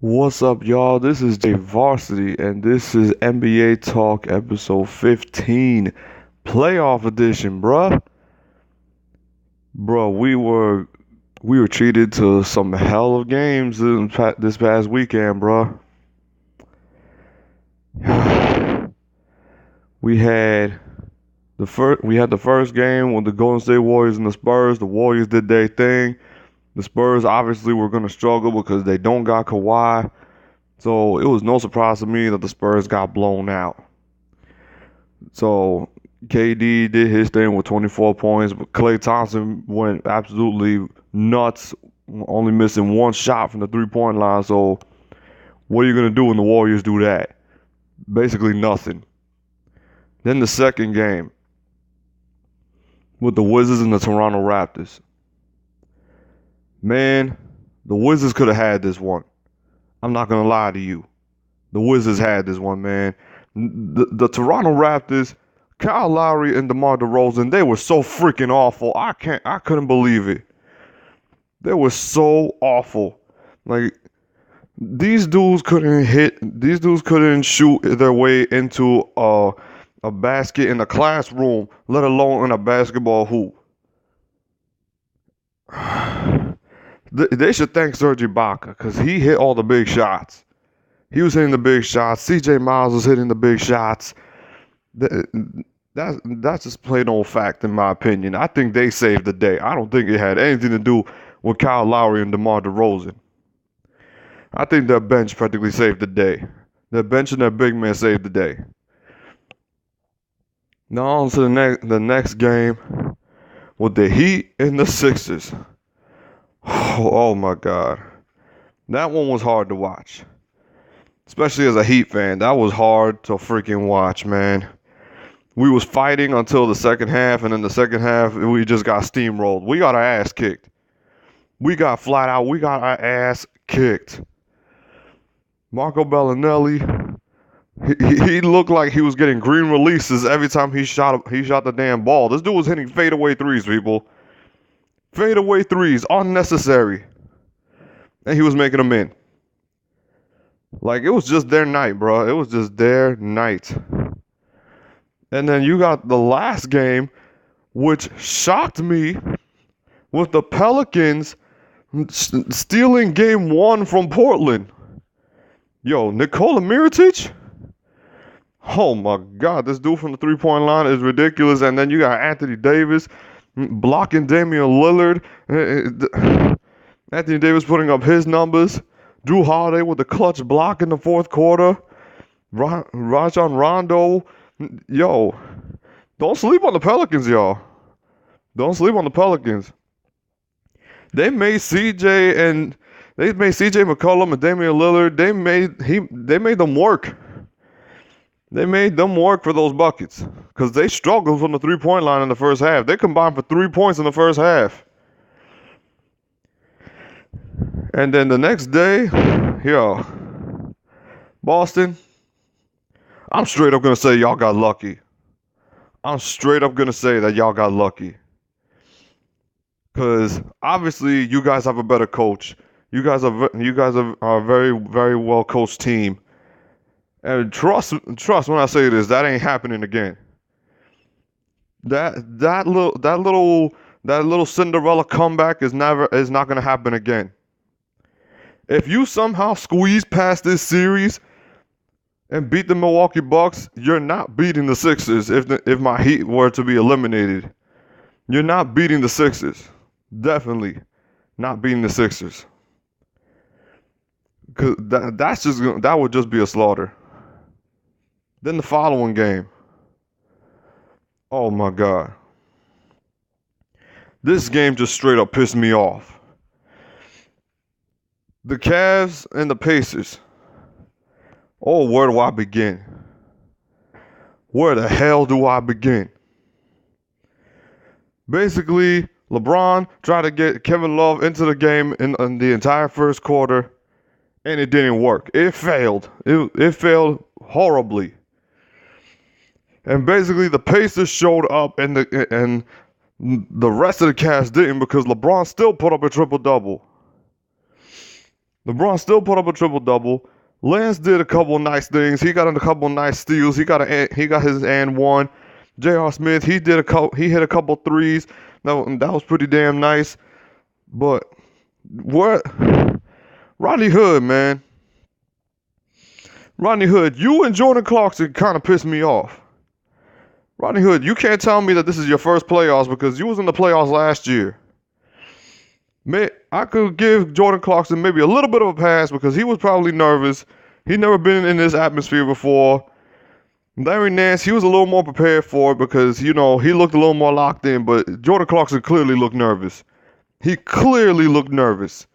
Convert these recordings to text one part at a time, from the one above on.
What's up, y'all? This is J Varsity, and this is NBA Talk episode 15, playoff edition, bruh. Bruh, we were treated to some hell of games this past weekend, bruh. We had the first game with the Golden State Warriors and the Spurs. The Warriors did their thing. The Spurs obviously were gonna struggle because they don't got Kawhi. So it was no surprise to me that the Spurs got blown out. So KD did his thing with 24 points, but Klay Thompson went absolutely nuts, only missing one shot from the three-point line. So what are you going to do when the Warriors do that? Basically nothing. Then the second game with the Wizards and the Toronto Raptors. Man, the Wizards could have had this one. I'm not going to lie to you. The Wizards had this one, man. The Toronto Raptors, Kyle Lowry and DeMar DeRozan, they were so freaking awful. I couldn't believe it. They were so awful. Like, these dudes couldn't shoot their way into a basket in a classroom, let alone in a basketball hoop. They should thank Serge Ibaka because he hit all the big shots. He was hitting the big shots. CJ Miles was hitting the big shots. That's just plain old fact in my opinion. I think they saved the day. I don't think it had anything to do with Kyle Lowry and DeMar DeRozan. I think their bench practically saved the day. Their bench and their big man saved the day. Now on to the next game with the Heat and the Sixers. Oh my God. That one was hard to watch. Especially as a Heat fan. That was hard to freaking watch, man. We was fighting until the second half, and in the second half, we just got steamrolled. We got our ass kicked. We got our ass kicked. Marco Bellinelli, he looked like he was getting green releases every time he shot the damn ball. This dude was hitting fadeaway threes, people. Fadeaway threes, unnecessary. And he was making them in. Like, it was just their night, bro. It was just their night. And then you got the last game, which shocked me, with the Pelicans stealing game one from Portland. Yo, Nikola Mirotic? Oh my God, this dude from the three-point line is ridiculous. And then you got Anthony Davis blocking Damian Lillard. Anthony Davis putting up his numbers. Drew Holiday with the clutch block in the fourth quarter. Rajon Rondo. Yo, don't sleep on the Pelicans, y'all. Don't sleep on the Pelicans. They made CJ McCollum and Damian Lillard. They made them work. They made them work for those buckets because they struggled from the three-point line in the first half. They combined for 3 points in the first half. And then the next day, yo, Boston, I'm straight up going to say y'all got lucky. I'm straight up going to say that y'all got lucky. Because obviously you guys have a better coach. You guys are a very, very well coached team. And trust when I say this, that ain't happening again. That little Cinderella comeback is not going to happen again. If you somehow squeeze past this series and beat the Milwaukee Bucks, you're not beating the Sixers. If my Heat were to be eliminated, you're not beating the Sixers. Definitely not beating the Sixers. Cause that would just be a slaughter. Then the following game. Oh my God. This game just straight up pissed me off. The Cavs and the Pacers. Oh, where do I begin? Where the hell do I begin? Basically, LeBron tried to get Kevin Love into the game in the entire first quarter, and it didn't work. It failed. It failed horribly. And basically, the Pacers showed up, and the rest of the cast didn't because LeBron still put up a triple-double. LeBron still put up a triple-double. Lance did a couple nice things. He got a couple nice steals. He got his and one. J.R. Smith, he hit a couple threes. That was pretty damn nice. But what? Rodney Hood, man. Rodney Hood, you and Jordan Clarkson kind of pissed me off. Rodney Hood, you can't tell me that this is your first playoffs because you was in the playoffs last year. I could give Jordan Clarkson maybe a little bit of a pass because he was probably nervous. He'd never been in this atmosphere before. Larry Nance, he was a little more prepared for it because, he looked a little more locked in, but Jordan Clarkson clearly looked nervous. He clearly looked nervous.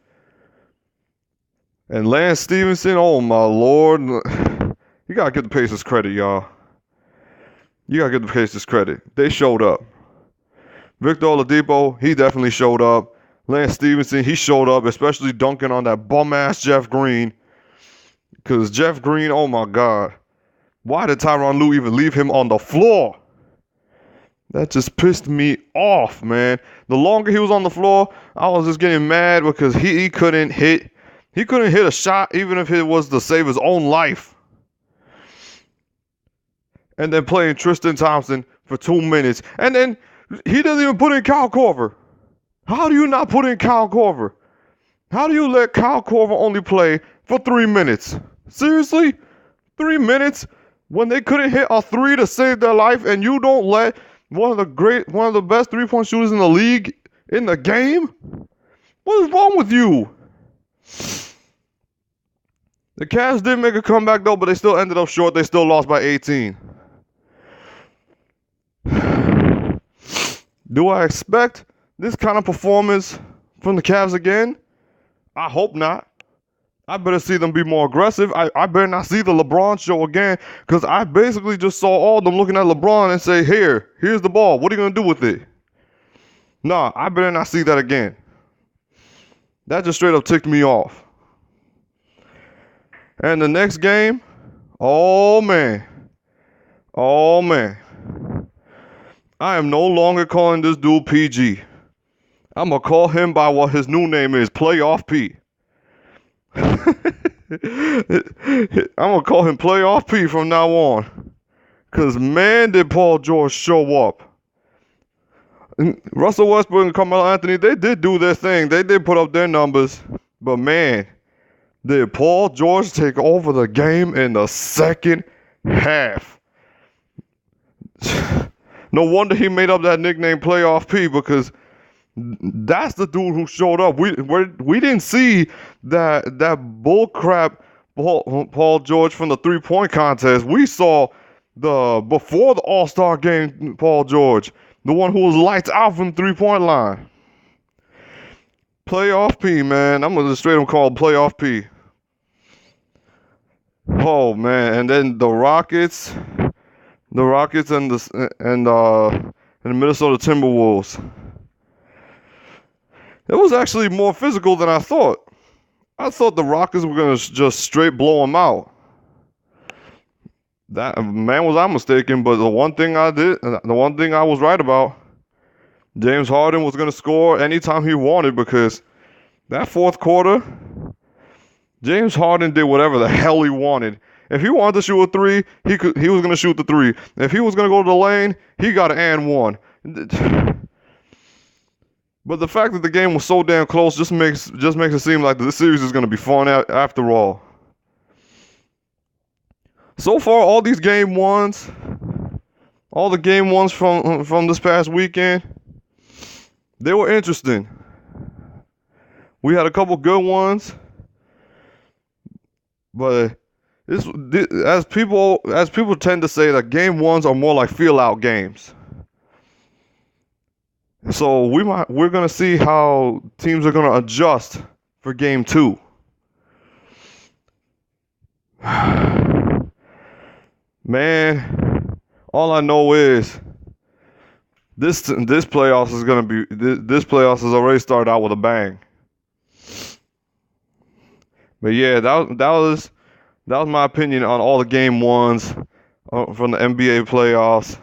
And Lance Stevenson, oh my Lord. You gotta give the Pacers credit, y'all. You gotta give the Pacers credit. They showed up. Victor Oladipo, he definitely showed up. Lance Stevenson, he showed up, especially dunking on that bum-ass Jeff Green. Because Jeff Green, oh my God. Why did Tyronn Lue even leave him on the floor? That just pissed me off, man. The longer he was on the floor, I was just getting mad because he couldn't hit. He couldn't hit a shot even if it was to save his own life. And then playing Tristan Thompson for 2 minutes. And then he doesn't even put in Kyle Korver. How do you not put in Kyle Korver? How do you let Kyle Korver only play for 3 minutes? Seriously? 3 minutes? When they couldn't hit a three to save their life and you don't let one of the best three-point shooters in the league in the game? What is wrong with you? The Cavs did make a comeback though, but they still ended up short. They still lost by 18. Do I expect this kind of performance from the Cavs again? I hope not. I better see them be more aggressive. I better not see the LeBron show again because I basically just saw all of them looking at LeBron and say, here's the ball. What are you going to do with it? Nah, I better not see that again. That just straight up ticked me off. And the next game, oh man. I am no longer calling this dude PG. I'm going to call him by what his new name is, Playoff P. I'm going to call him Playoff P from now on. Because, man, did Paul George show up. And Russell Westbrook and Carmelo Anthony, they did do their thing. They did put up their numbers. But, man, did Paul George take over the game in the second half. No wonder he made up that nickname Playoff P because that's the dude who showed up. We didn't see that bullcrap Paul George from the 3-point contest. We saw before the All-Star game Paul George, the one who was lights out from the 3-point line. Playoff P, man. I'm gonna just straight up call him Playoff P. Oh man, and then the Rockets and the Minnesota Timberwolves. It was actually more physical than I thought. I thought the Rockets were going to just straight blow them out. Was I mistaken, but the one thing I was right about, James Harden was going to score anytime he wanted because that fourth quarter, James Harden did whatever the hell he wanted. If he wanted to shoot a three, he was going to shoot the three. If he was going to go to the lane, he got an and one. But the fact that the game was so damn close just makes it seem like this series is going to be fun after all. So far, all the game ones from this past weekend, they were interesting. We had a couple good ones, but as people tend to say that game ones are more like feel out games. So we're gonna see how teams are gonna adjust for game 2. Man, all I know is this playoffs has already started out with a bang. But yeah, that was my opinion on all the game ones from the NBA playoffs.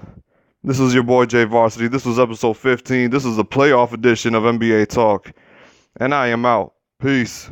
This is your boy Jay Varsity. This was episode 15. This is the playoff edition of NBA Talk. And I am out. Peace.